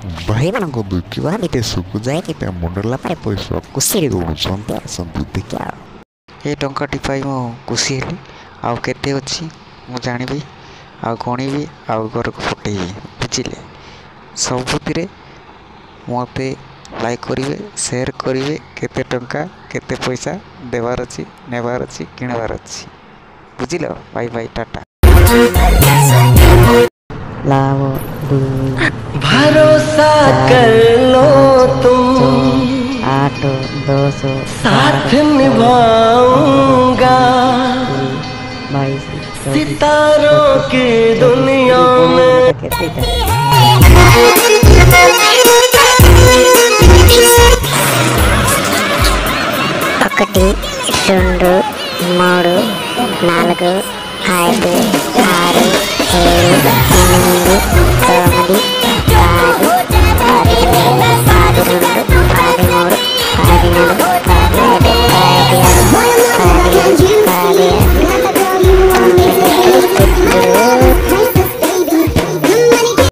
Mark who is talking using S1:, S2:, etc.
S1: भाई मान दुखिवा सुखु जाए मुंडला पैसा खुशी दौरान आसतु देखा
S2: ये टंकाटी पाई मो खुशी हेली आउ केते अच्छी मु जानिबी आ गणिबी आ घर को फटेबी बुझिले सबुति मत लाइक करेंगे शेयर करेंगे केते टंका केते पैसा देवार अच्छी नेबार अच्छी किणवार अच्छी बुझिल बाय बाय टाटा
S3: लाओ
S4: भरोसा कर लो तुम
S3: 8 10
S4: साथ निभाऊंगा
S3: 22
S4: सितारों की दुनिया में
S5: ఒకటి 2 3 4 5 6 7 8 9